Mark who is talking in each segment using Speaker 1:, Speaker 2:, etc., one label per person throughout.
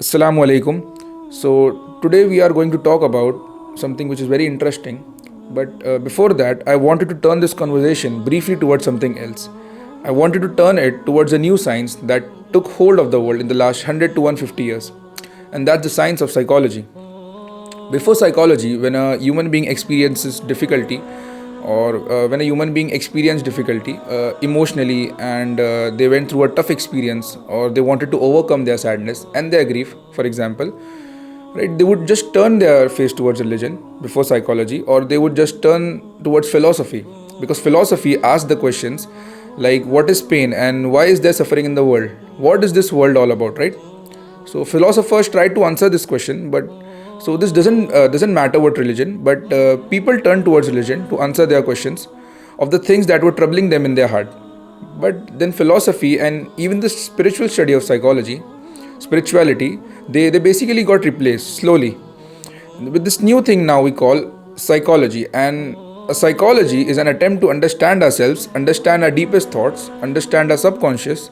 Speaker 1: Assalamu alaikum. So, today we are going to talk about something which is very interesting. But before that, I wanted to turn this conversation briefly towards something else. I wanted to turn it towards a new science that took hold of the world in the last 100 to 150 years, and that's the science of psychology. Before psychology, when a human being experiences difficulty, or when a human being experienced difficulty emotionally, and they went through a tough experience, or they wanted to overcome their sadness and their grief, for example, right, they would just turn their face towards religion before psychology, or they would just turn towards philosophy, because philosophy asks the questions like what is pain and why is there suffering in the world, what is this world all about, right? So philosophers try to answer this question, but so this doesn't matter what religion, but people turn towards religion to answer their questions of the things that were troubling them in their heart. But then philosophy and even the spiritual study of spirituality, they basically got replaced slowly with this new thing now we call psychology. And a psychology is an attempt to understand ourselves, understand our deepest thoughts, understand our subconscious,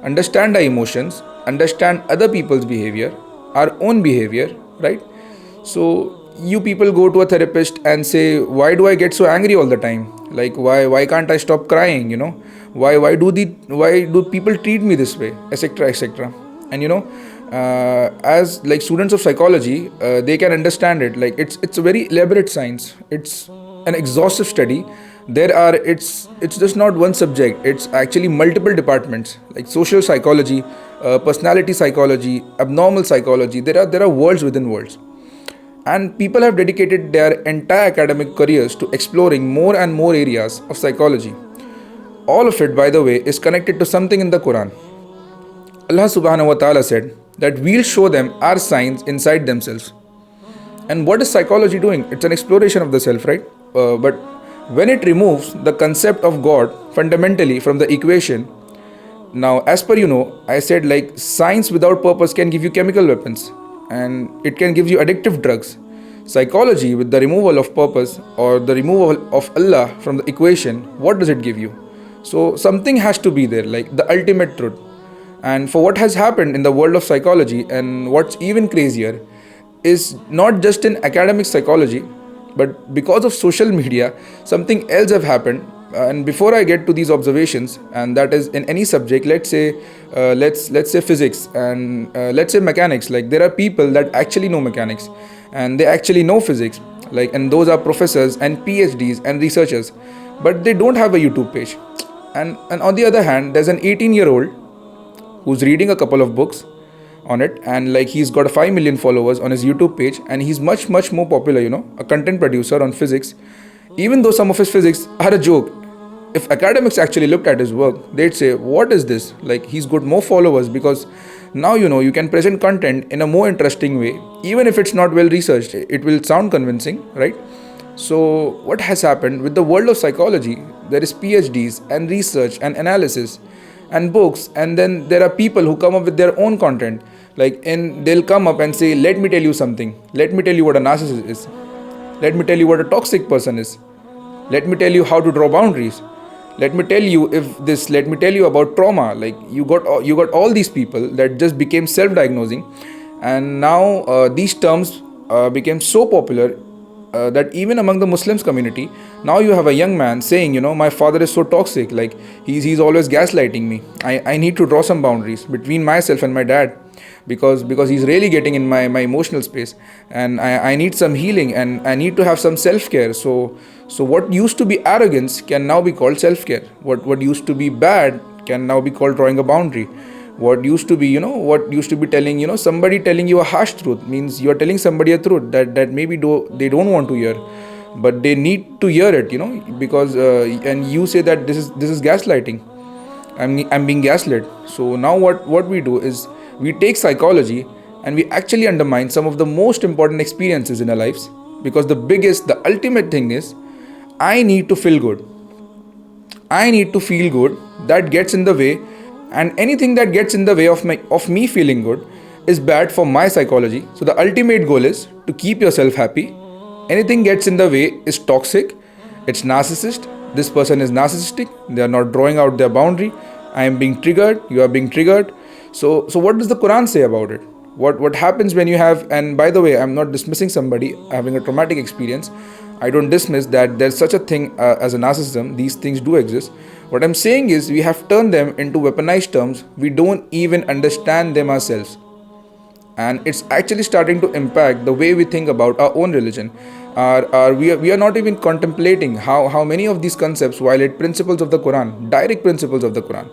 Speaker 1: understand our emotions, understand other people's behavior, our own behavior, right? So you people go to a therapist and say, why do I get so angry all the time? Like why can't I stop crying? Why do people treat me this way, etc., etc. And as like students of psychology, they can understand it. Like it's a very elaborate science. It's an exhaustive study. It's just not one subject. It's actually multiple departments like social psychology, personality psychology, abnormal psychology. There are worlds within worlds, and people have dedicated their entire academic careers to exploring more and more areas of psychology. All of it, by the way, is connected to something in the Quran. Allah subhanahu wa ta'ala said that we'll show them our signs inside themselves. And what is psychology doing? It's an exploration of the self, right? But when it removes the concept of God fundamentally from the equation, now as per I said like science without purpose can give you chemical weapons, and it can give you addictive drugs. Psychology with the removal of purpose or the removal of Allah from the equation, what does it give you? So something has to be there, like the ultimate truth. And for what has happened in the world of psychology, and what's even crazier, is not just in academic psychology, but because of social media, something else have happened. And before I get to these observations, and that is in any subject, let's say physics, and let's say mechanics. Like there are people that actually know mechanics, and they actually know physics, like, and those are professors and PhDs and researchers, but they don't have a YouTube page. And on the other hand, there's an 18-year-old who's reading a couple of books on it, and like he's got 5 million followers on his YouTube page, and he's much more popular, a content producer on physics, even though some of his physics are a joke. If academics actually looked at his work, they'd say, what is this? Like he's got more followers because now you can present content in a more interesting way. Even if it's not well researched, it will sound convincing, right? So what has happened with the world of psychology? There is PhDs and research and analysis and books, and then there are people who come up with their own content, and they'll come up and say, let me tell you something, let me tell you what a narcissist is, let me tell you what a toxic person is, let me tell you how to draw boundaries, let me tell you let me tell you about trauma. Like you got all these people that just became self-diagnosing, and now these terms became so popular that even among the Muslims community, now you have a young man saying, my father is so toxic, like he's always gaslighting me. I need to draw some boundaries between myself and my dad, because he's really getting in my emotional space, and I need some healing, and I need to have some self-care. So what used to be arrogance can now be called self-care. What used to be bad can now be called drawing a boundary. What used to be telling, somebody telling you a harsh truth means you are telling somebody a truth that maybe they don't want to hear, but they need to hear it, because and you say that this is gaslighting. I'm being gaslit. So now what we do is we take psychology and we actually undermine some of the most important experiences in our lives, because the ultimate thing is, I need to feel good. I need to feel good. That gets in the way, and anything that gets in the way of me feeling good is bad for my psychology. So the ultimate goal is to keep yourself happy. Anything gets in the way is toxic. It's narcissist. This person is narcissistic. They are not drawing out their boundary. I am being triggered. You are being triggered. So what does the Quran say about it? What happens when you have, and by the way, I'm not dismissing somebody having a traumatic experience. I don't dismiss that there's such a thing as a narcissism. These things do exist. What I'm saying is we have turned them into weaponized terms. We don't even understand them ourselves, and it's actually starting to impact the way we think about our own religion. We are not even contemplating how many of these concepts violate principles of the Quran, direct principles of the Quran.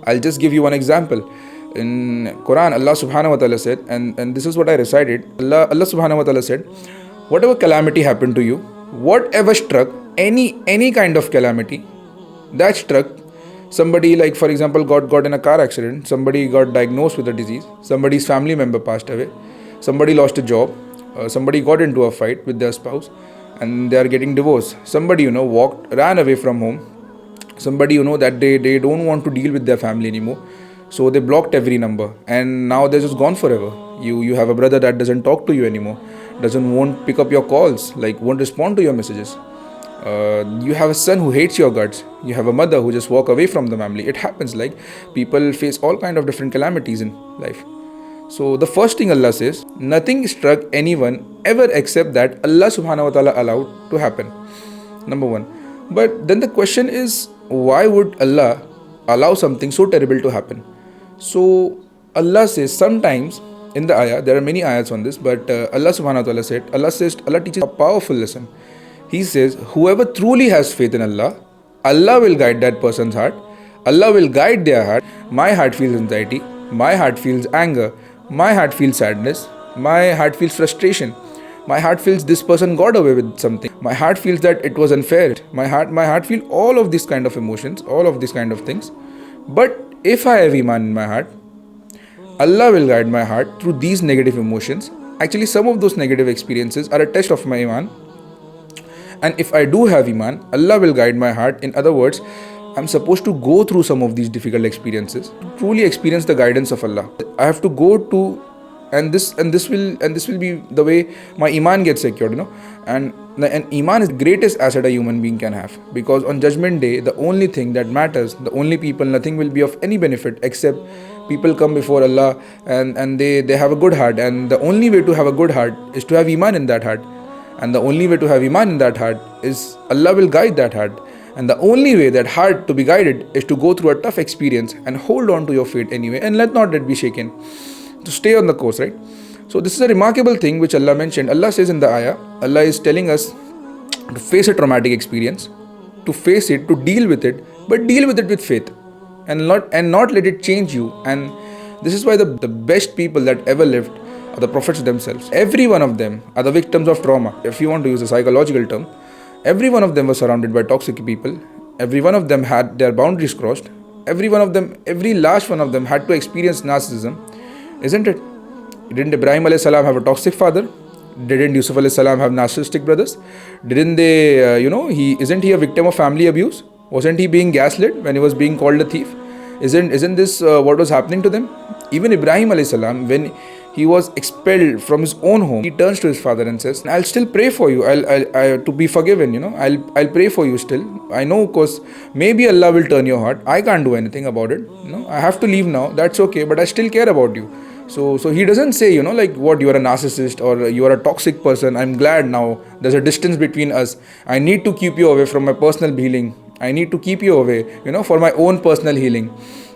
Speaker 1: I'll just give you one example. In Quran, Allah subhanahu wa ta'ala said, and this is what I recited, Allah subhanahu wa ta'ala said, whatever calamity happened to you, whatever struck, any kind of calamity that struck somebody, like for example got in a car accident, somebody got diagnosed with a disease, somebody's family member passed away, somebody lost a job, somebody got into a fight with their spouse and they are getting divorced, somebody ran away from home, somebody that they don't want to deal with their family anymore, so they blocked every number and now they're just gone forever. You have a brother that doesn't talk to you anymore, won't pick up your calls, like won't respond to your messages. You have a son who hates your guts. You have a mother who just walk away from the family. It happens, like people face all kind of different calamities in life. So the first thing Allah says, nothing struck anyone ever except that Allah subhanahu wa ta'ala allowed to happen. Number one. But then the question is, why would Allah allow something so terrible to happen? So Allah says sometimes in the ayah, there are many ayats on this, but Allah subhanahu wa ta'ala said, Allah teaches a powerful lesson. He says, whoever truly has faith in Allah, Allah will guide that person's heart. Allah will guide their heart. My heart feels anxiety. My heart feels anger. My heart feels sadness. My heart feels frustration. My heart feels this person got away with something. My heart feels that it was unfair. My heart feels all of these kind of emotions, all of these kind of things. But if I have Iman in my heart, Allah will guide my heart through these negative emotions. Actually, some of those negative experiences are a test of my Iman. And if I do have Iman, Allah will guide my heart. In other words, I'm supposed to go through some of these difficult experiences to truly experience the guidance of Allah. I have to go to, and this will be the way my Iman gets secured, And Iman is the greatest asset a human being can have, because on Judgment Day, the only thing that matters, the only people, nothing will be of any benefit except people come before Allah and they have a good heart, and the only way to have a good heart is to have Iman in that heart. And the only way to have Iman in that heart is Allah will guide that heart. And the only way that heart to be guided is to go through a tough experience and hold on to your faith anyway, and let not that be shaken. To stay on the course, right? So this is a remarkable thing which Allah mentioned. Allah says in the ayah, Allah is telling us to face a traumatic experience, to face it, to deal with it, but deal with it with faith, and not let it change you. And this is why the best people that ever lived are the prophets themselves. Every one of them are the victims of trauma. If you want to use a psychological term, every one of them was surrounded by toxic people. Every one of them had their boundaries crossed. Every last one of them had to experience narcissism, isn't it? Didn't Ibrahim alayhi salam have a toxic father? Didn't Yusuf alayhi salam have narcissistic brothers? Didn't they, isn't he a victim of family abuse? Wasn't he being gaslit when he was being called a thief? Isn't this what was happening to them? Even Ibrahim alayhi salam, when he was expelled from his own home, he turns to his father and says, I'll still pray for you. I'll to be forgiven, I'll pray for you still. I know, of course, maybe Allah will turn your heart. I can't do anything about it. I have to leave now. That's okay, but I still care about you. So he doesn't say, like what, you are a narcissist or you are a toxic person. I'm glad now there's a distance between us. I need to keep you away from my personal healing. I need to keep you away, for my own personal healing.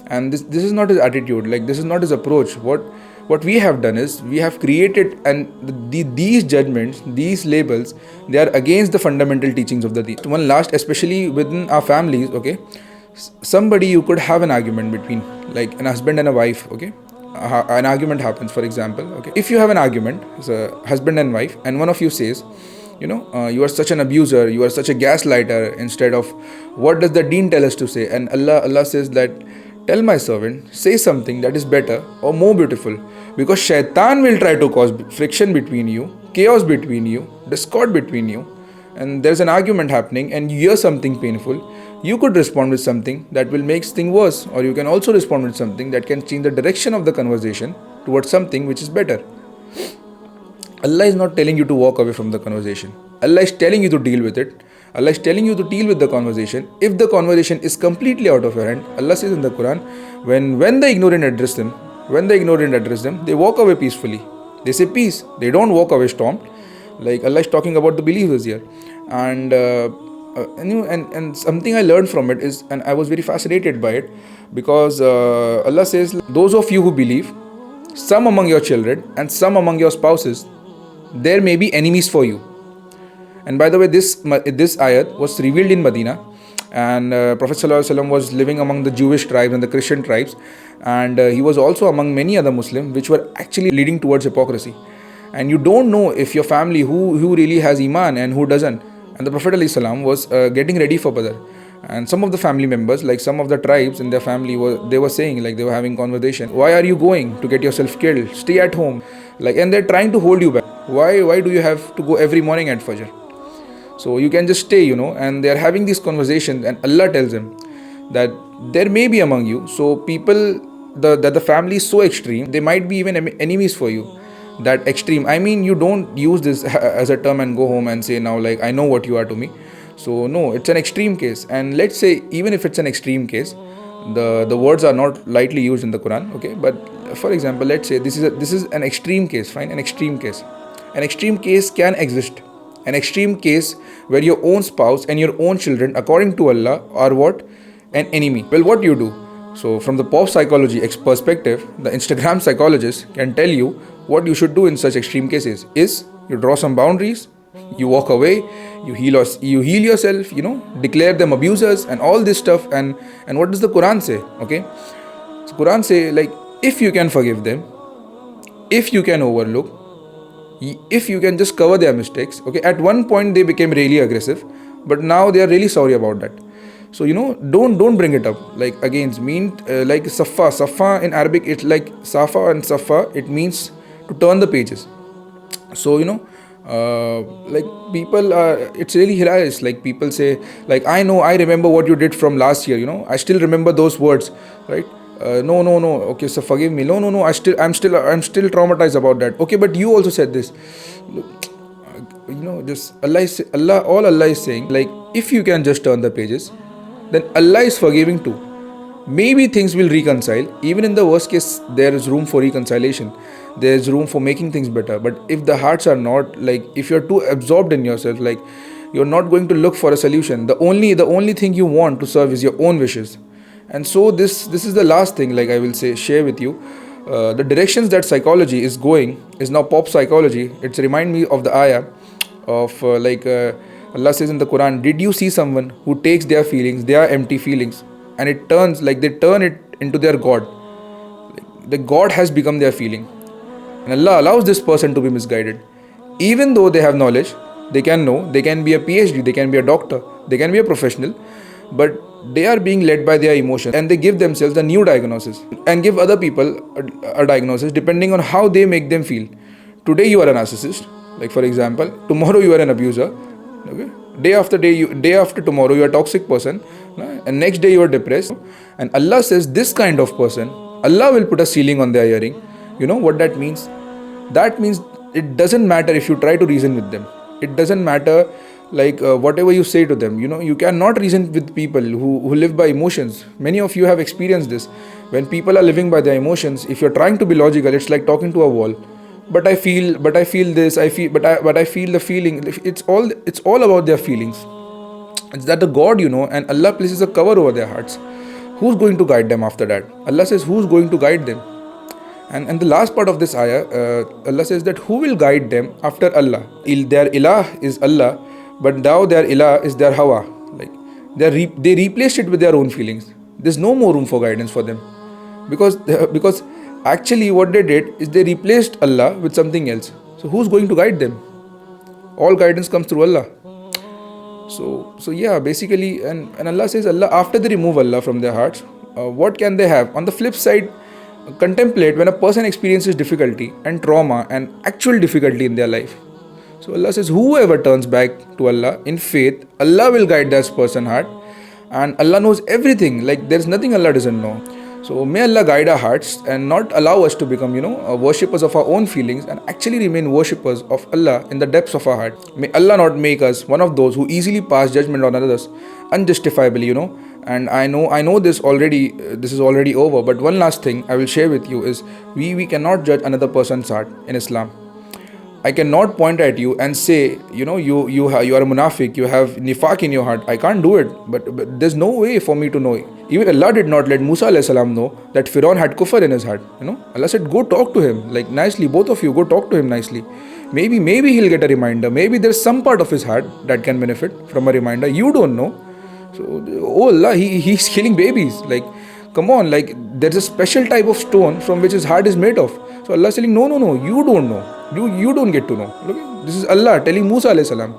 Speaker 1: And this is not his attitude. Like, this is not his approach. What we have done is we have created, and these judgments, these labels, they are against the fundamental teachings of the deen. One last, especially within our families, okay, somebody you could have an argument between, like an husband and a wife, okay. An argument happens, for example, okay. If you have an argument as a husband and wife, and one of you says, you are such an abuser, you are such a gaslighter, instead of what does the deen tell us to say? And Allah says that, tell my servant, say something that is better or more beautiful, because shaitan will try to cause friction between you, chaos between you, discord between you, and there's an argument happening and you hear something painful. You could respond with something that will make things worse, or you can also respond with something that can change the direction of the conversation towards something which is better. Allah is not telling you to walk away from the conversation. Allah is telling you to deal with it. Allah is telling you to deal with the conversation. If the conversation is completely out of your hand, Allah says in the Quran, when the ignorant address them, when the ignorant address them, they walk away peacefully. They say peace. They don't walk away stormed. Like Allah is talking about the believers here. And something I learned from it is, and I was very fascinated by it, because Allah says, those of you who believe, some among your children and some among your spouses, there may be enemies for you. And by the way, this ayat was revealed in Medina, and Prophet ﷺ was living among the Jewish tribes and the Christian tribes, and he was also among many other Muslims which were actually leading towards hypocrisy. And you don't know if your family who really has iman and who doesn't. And the Prophet ﷺ was getting ready for Badr, and some of the family members, like some of the tribes in their family, they were saying, like they were having conversation, why are you going to get yourself killed? Stay at home. Like, and they're trying to hold you back. Why do you have to go every morning at Fajr? So you can just stay, and they're having these conversations, and Allah tells them that there may be among you, so people, that the family is so extreme, they might be even enemies for you. That extreme, I mean, you don't use this as a term and go home and say, now, like, I know what you are to me. So no, it's an extreme case. And let's say, even if it's an extreme case, the words are not lightly used in the Quran, okay? But for example, let's say this is an extreme case, fine? An extreme case. An extreme case can exist. An extreme case where your own spouse and your own children, according to Allah, are what? An enemy. Well, what do you do? So from the pop psychology perspective, the Instagram psychologist can tell you what you should do in such extreme cases is you draw some boundaries, you walk away, you heal yourself, declare them abusers and all this stuff. And what does the Quran say? Okay, so Quran say, like, if you can forgive them, if you can overlook, if you can just cover their mistakes. Okay, at one point they became really aggressive, but now they are really sorry about that. So don't bring it up. Like, again, like safa in Arabic, it's like safa and safa, it means to turn the pages. So like, people are, it's really hilarious. Like, people say, like, I remember what you did from last year, I still remember those words, right? No, okay, so forgive me. No, I'm still traumatized about that. Okay, but you also said this. Just all Allah is saying, like, if you can just turn the pages, then Allah is forgiving too. Maybe things will reconcile. Even in the worst case, there is room for reconciliation. There is room for making things better. But if the hearts are not, like, if you're too absorbed in yourself, like, you're not going to look for a solution. The only thing you want to serve is your own wishes. And so this is the last thing, like, I will share with you. The directions that psychology is going is now pop psychology. It's remind me of the ayah of Allah says in the Quran, did you see someone who takes their feelings, their empty feelings, and it turns, like, they turn it into their God. Like, the God has become their feeling. And Allah allows this person to be misguided. Even though they have knowledge, they can know, they can be a PhD, they can be a doctor, they can be a professional, but they are being led by their emotions, and they give themselves a new diagnosis and give other people a diagnosis depending on how they make them feel. Today you are a narcissist, like, for example. Tomorrow you are an abuser. Okay? Day after tomorrow you are a toxic person, and next day you are depressed. And Allah says this kind of person, Allah will put a ceiling on their hearing. You know what that means? That means it doesn't matter if you try to reason with them. It doesn't matter, like, whatever you say to them. You cannot reason with people who live by emotions. Many of you have experienced this. When people are living by their emotions, if you're trying to be logical, it's like talking to a wall. But I feel this, I feel the feeling. It's all about their feelings. It's that the God, and Allah places a cover over their hearts. Who's going to guide them after that? Allah says, who's going to guide them? And the last part of this ayah, Allah says that who will guide them after Allah? Their ilah is Allah, but now their ilah is their hawa. Like, they replaced it with their own feelings. There's no more room for guidance for them, because actually what they did is they replaced Allah with something else. So who's going to guide them? All guidance comes through Allah. So yeah, basically, and Allah says, after they remove Allah from their hearts, what can they have? On the flip side, contemplate when a person experiences difficulty and trauma and actual difficulty in their life. So Allah says, whoever turns back to Allah in faith, Allah will guide that person's heart, and Allah knows everything. Like, there's nothing Allah doesn't know. So may Allah guide our hearts and not allow us to become, worshippers of our own feelings, and actually remain worshippers of Allah in the depths of our heart. May Allah not make us one of those who easily pass judgment on others unjustifiably, And I know this already, this is already over, but one last thing I will share with you is, we cannot judge another person's heart in Islam. I cannot point at you and say, you are a munafiq, you have nifaq in your heart. I can't do it, but there's no way for me to know. Even Allah did not let Musa alayhi salam know that Firaun had kufr in his heart. Allah said, go talk to him, like nicely, both of you, go talk to him nicely. Maybe he'll get a reminder. Maybe there's some part of his heart that can benefit from a reminder. You don't know. So, oh Allah, he's killing babies. Like, come on, like there's a special type of stone from which his heart is made of. So Allah is telling, no, you don't know. You don't get to know. Look, this is Allah telling Musa alayhi salam.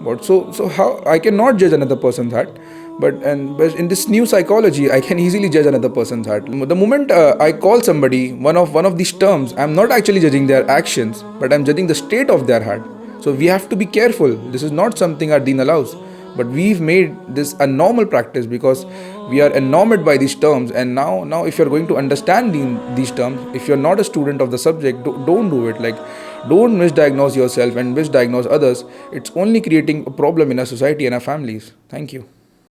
Speaker 1: But so how I cannot judge another person's heart. But in this new psychology, I can easily judge another person's heart. The moment I call somebody one of these terms, I'm not actually judging their actions, but I'm judging the state of their heart. So we have to be careful. This is not something our deen allows. But we've made this a normal practice because we are enamored by these terms. And now if you're going to understand these terms, if you're not a student of the subject, don't do it. Like, don't misdiagnose yourself and misdiagnose others. It's only creating a problem in our society and our families. Thank you.